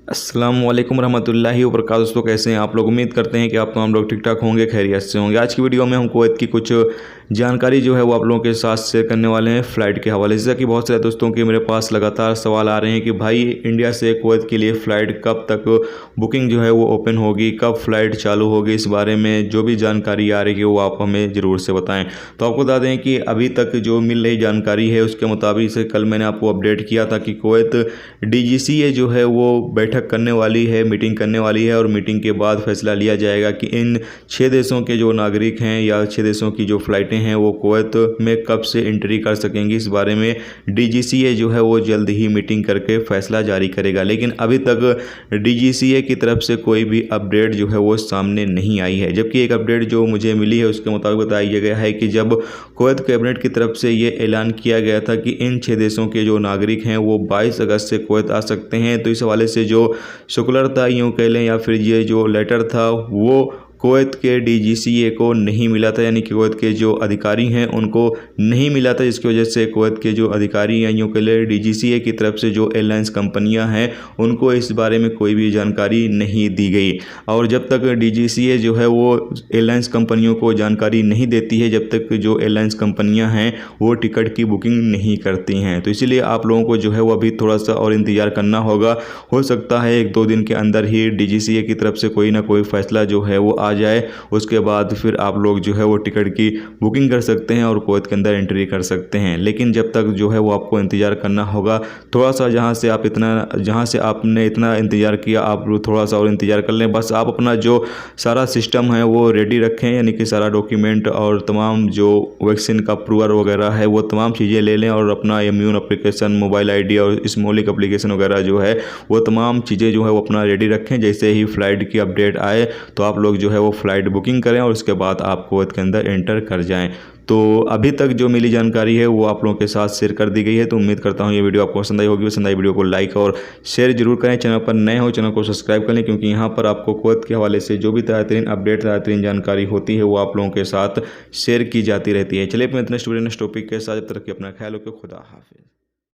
अस्सलाम वालेकुम रहमतुल्लाहि व बरकातहू। दोस्तों कैसे हैं आप लोग। उम्मीद करते हैं कि आप तमाम लोग ठीक ठाक होंगे, खैरियत से होंगे। आज की वीडियो में हम कुवैत की कुछ जानकारी जो है वो आप लोगों के साथ शेयर करने वाले हैं फ़्लाइट के हवाले से। जैसा कि बहुत सारे दोस्तों के मेरे पास लगातार सवाल आ रहे हैं कि भाई इंडिया से कुवैत के लिए फ़्लाइट कब तक बुकिंग जो है वो ओपन होगी, कब फ़्लाइट चालू होगी, इस बारे में जो भी जानकारी आ रही है वो आप हमें ज़रूर से बताएँ। तो आपको बता दें कि अभी तक जो मिल रही जानकारी है उसके मुताबिक से कल मैंने आपको अपडेट किया था कि कुवैत DGCA जो है वो बैठक करने वाली है, मीटिंग करने वाली है और मीटिंग के बाद फैसला लिया जाएगा कि इन 6 देशों के जो नागरिक हैं या 6 देशों की जो फ़्लाइटें हैं वो कुवैत में कब से एंट्री कर सकेंगी। इस बारे में DGCA जो है वो जल्द ही मीटिंग करके फैसला जारी करेगा। लेकिन अभी तक DGCA की तरफ से कोई भी अपडेट जो है वो सामने नहीं आई है। जबकि एक अपडेट जो मुझे मिली है उसके मुताबिक बताया गया है कि जब कुवैत कैबिनेट की तरफ से ये ऐलान किया गया था कि इन 6 देशों के जो नागरिक हैं वो 22 अगस्त से कुवैत आ सकते हैं, तो इस हवाले से जो सर्कुलर था यूँ कह लें या फिर ये जो लेटर था वो कुवैत के DGCA को नहीं मिला था, यानी कि कुवैत के जो अधिकारी हैं उनको नहीं मिला था, जिसकी वजह से कुवैत के जो अधिकारी हैं यूँ कह लें DGCA की तरफ से जो एयरलाइंस कंपनियां हैं उनको इस बारे में कोई भी जानकारी नहीं दी गई। और जब तक DGCA जो है वो एयरलाइंस कंपनियों को जानकारी नहीं देती है, जब तक जो एयरलाइंस कंपनियाँ हैं वो टिकट की बुकिंग नहीं करती हैं, तो इसीलिए आप लोगों को जो है वो अभी थोड़ा सा और इंतज़ार करना होगा। हो सकता है 1-2 दिन के अंदर ही DGCA की तरफ से कोई ना कोई फ़ैसला जो है वो आ जाए, उसके बाद फिर आप लोग जो है वो टिकट की बुकिंग कर सकते हैं और कुवैत के अंदर एंट्री कर सकते हैं। लेकिन जब तक जो है वो आपको इंतज़ार करना होगा थोड़ा सा। जहाँ से आपने इतना इंतज़ार किया आप थोड़ा सा और इंतज़ार कर लें। बस आप अपना जो सारा सिस्टम है वो रेडी रखें, यानी कि सारा डॉक्यूमेंट और तमाम जो वैक्सीन का अप्रूवल वगैरह है वो तमाम चीज़ें ले लें और अपना इम्यून एप्लीकेशन, मोबाइल ID और स्मॉलिक एप्लीकेशन वगैरह जो है वो तमाम चीज़ें जो है वो अपना रेडी रखें। जैसे ही फ़्लाइट की अपडेट आए तो आप लोग जो है वो फ़्लाइट बुकिंग करें और उसके बाद आप कुवैत के अंदर एंटर कर जाएं। तो अभी तक जो मिली जानकारी है वो आप लोगों के साथ शेयर कर दी गई है। तो उम्मीद करता हूँ ये वीडियो आपको पसंद आई होगी। पसंद आई वीडियो को लाइक और शेयर जरूर करें। चैनल पर नए हो चैनल को सब्सक्राइब कर लें, क्योंकि यहाँ पर आपको कुवैत के हवाले से जो भी ताज़ा-तरीन अपडेट, ताज़ा-तरीन जानकारी होती है वो आप लोगों के साथ शेयर की जाती रहती है। चलिए अपने नेक्स्ट टॉपिक के साथ, जब तक कि अपना ख्याल रखिए। खुदा हाफिज़।